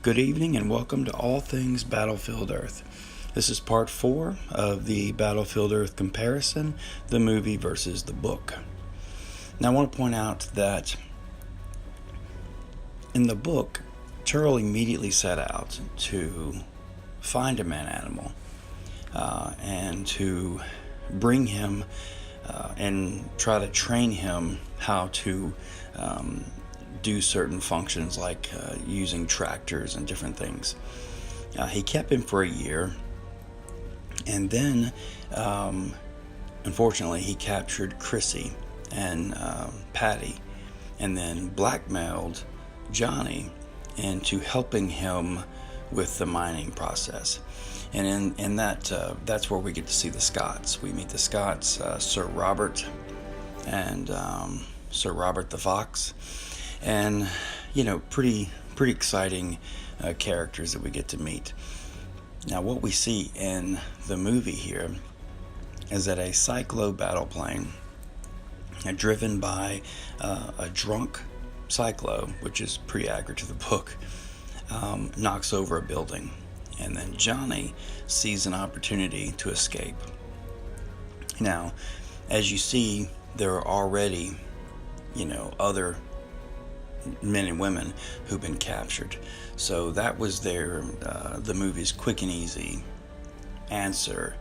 Good evening and welcome to All Things Battlefield Earth. This is part 4 of the Battlefield Earth comparison, the movie versus the book. Now I want to point out that in the book, Turl immediately set out to find a man-animal and to bring him and try to train him how to do certain functions like using tractors and different things. He kept him for a year, and then unfortunately he captured Chrissy and Patty, and then blackmailed Johnny into helping him with the mining process. And in that that's where we get to see the Scots. We meet the Scots, Sir Robert and Sir Robert the Fox, and pretty exciting characters that we get to meet. Now what we see in the movie here is that a cyclo battle plane driven by a drunk cyclo, which is pretty accurate to the book, knocks over a building, and then Johnny sees an opportunity to escape. Now, as you see, there are already, other men and women who've been captured. So that was the movie's quick and easy answer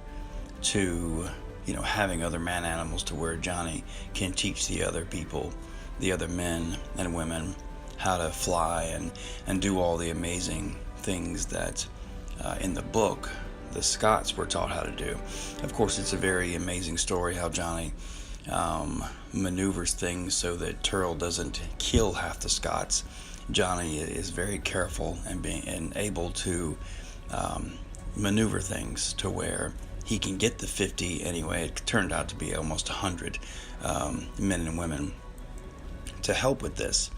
to, having other man animals, to where Johnny can teach the other people, the other men and women, how to fly and do all the amazing things that in the book the Scots were taught how to do. Of course, it's a very amazing story how Johnny maneuvers things so that Turl doesn't kill half the Scots. Johnny is very careful and able to maneuver things to where he can get the 50 anyway. It turned out to be almost 100 men and women to help with this,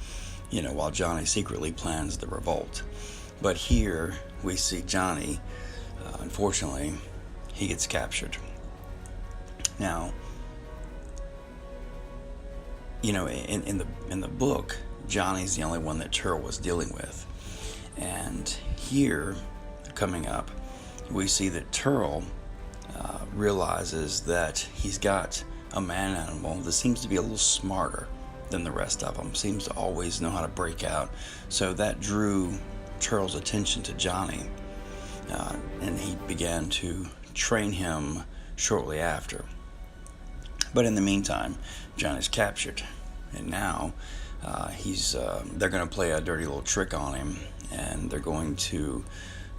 while Johnny secretly plans the revolt. But here we see Johnny, unfortunately, he gets captured. Now, in the book, Johnny's the only one that Turl was dealing with. And here, coming up, we see that Turl realizes that he's got a man animal that seems to be a little smarter than the rest of them, seems to always know how to break out. So that drew Turl's attention to Johnny, and he began to train him shortly after. But in the meantime, Johnny's captured, and now they're going to play a dirty little trick on him, and they're going to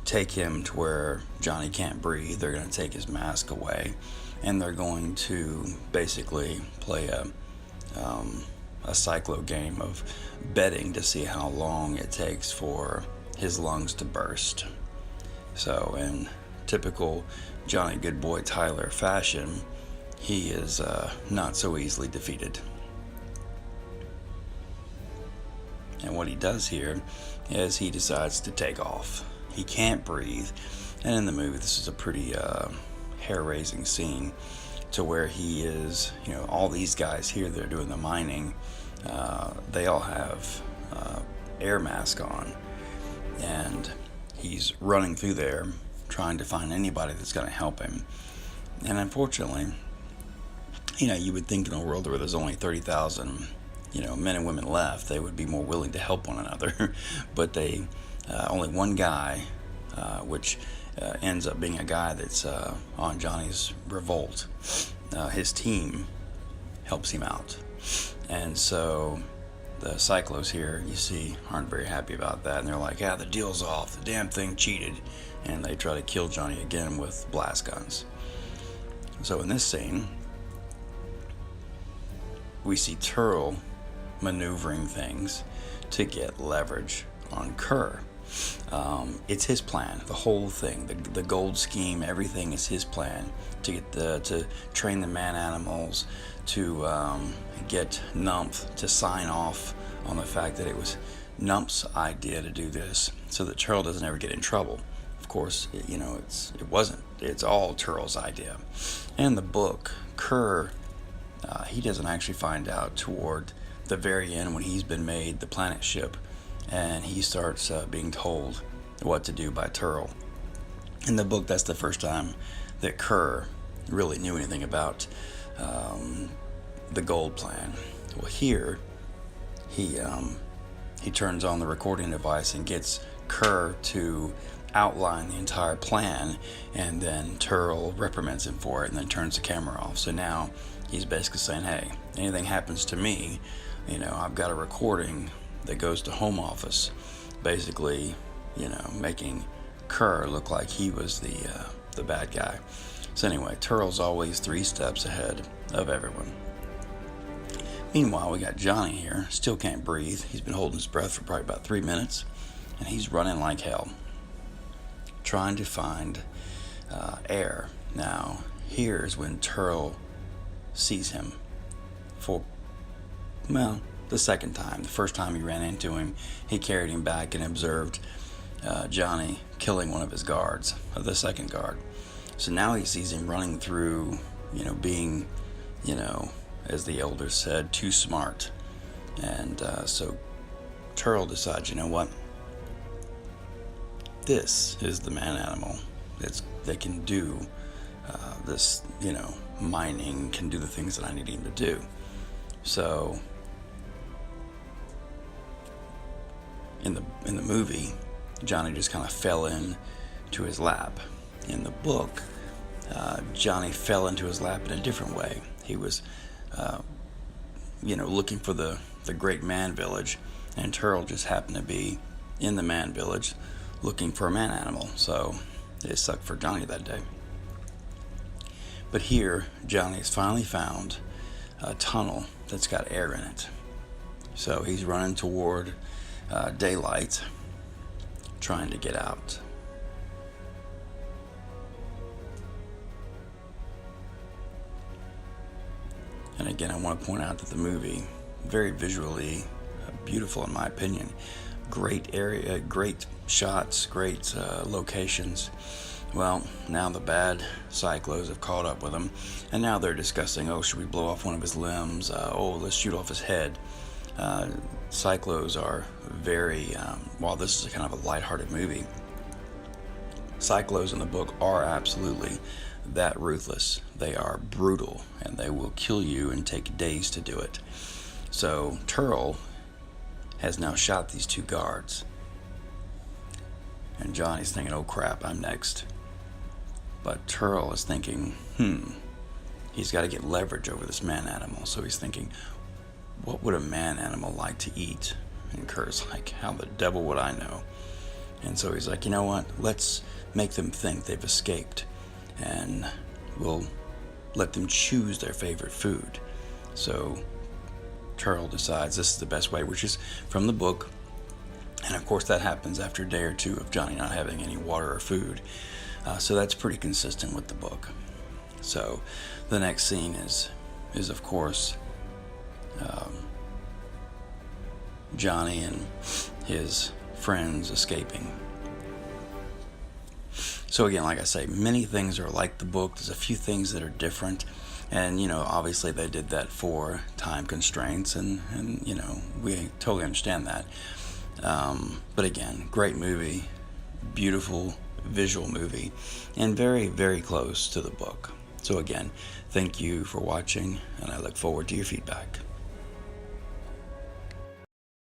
take him to where Johnny can't breathe. They're going to take his mask away, and they're going to basically play a cyclo game of betting to see how long it takes for his lungs to burst. So in typical Johnny Goodboy Tyler fashion, he is not so easily defeated. And what he does here is he decides to take off. He can't breathe, and in the movie this is a pretty hair-raising scene to where he is, all these guys here that are doing the mining, they all have air mask on, and he's running through there trying to find anybody that's going to help him. And unfortunately, you would think in a world where there's only 30,000 men and women left, they would be more willing to help one another. But they only one guy, which ends up being a guy that's on Johnny's revolt. His team helps him out, and so the cyclos here, you see, aren't very happy about that, and they're like, the deal's off, the damn thing cheated, and they try to kill Johnny again with blast guns. So in this scene, we see Turl maneuvering things to get leverage on Kerr. It's his plan, the whole thing, the gold scheme, everything is his plan to get to train the man animals, to get Numph to sign off on the fact that it was Numph's idea to do this, so that Turl doesn't ever get in trouble. Of course, it wasn't. It's all Turl's idea. And in the book, Kerr, he doesn't actually find out toward the very end when he's been made the planet ship, and he starts being told what to do by Turl. In the book, that's the first time that Kerr really knew anything about the gold plan. Well, here he turns on the recording device and gets Kerr to outline the entire plan, and then Turl reprimands him for it and then turns the camera off. So now he's basically saying, hey, anything happens to me, I've got a recording that goes to Home Office, basically, making Kerr look like he was the bad guy. So anyway, Turl's always 3 steps ahead of everyone. Meanwhile, we got Johnny here, still can't breathe. He's been holding his breath for probably about 3 minutes, and he's running like hell, trying to find air. Now, here's when Turl sees him for, the second time. The first time he ran into him, he carried him back and observed Johnny killing one of his guards, the second guard. So now he sees him running through, being, as the elders said, too smart. And so Turl decides, you know what? This is the man animal. They can do this, mining, can do the things that I need him to do. So in the movie, Johnny just kind of fell into his lap. In the book, Johnny fell into his lap in a different way. He was, looking for the great man village, and Turl just happened to be in the man village looking for a man animal. So it sucked for Johnny that day. But here, Johnny has finally found a tunnel that's got air in it. So he's running toward daylight, trying to get out. And again, I want to point out that the movie, very visually beautiful in my opinion. Great area, great shots, great locations. Well, now the bad Cyclos have caught up with him, and now they're discussing, should we blow off one of his limbs? Let's shoot off his head. Cyclos are very, while this is a kind of a lighthearted movie, Cyclos in the book are absolutely that ruthless. They are brutal, and they will kill you and take days to do it. So Turl has now shot these 2 guards, and Johnny's thinking, oh crap, I'm next. But Turl is thinking, he's got to get leverage over this man animal. So he's thinking, what would a man animal like to eat? And Kerr's like, how the devil would I know? And so he's like, you know what, let's make them think they've escaped, and we'll let them choose their favorite food. So Turl decides this is the best way, which is from the book. And of course that happens after a day or 2 of Johnny not having any water or food. So that's pretty consistent with the book. So the next scene is of course Johnny and his friends escaping. So again, like I say, many things are like the book. There's a few things that are different, and obviously they did that for time constraints, and we totally understand that. But again, great movie, beautiful visual movie, and very, very close to the book. So again, thank you for watching, and I look forward to your feedback.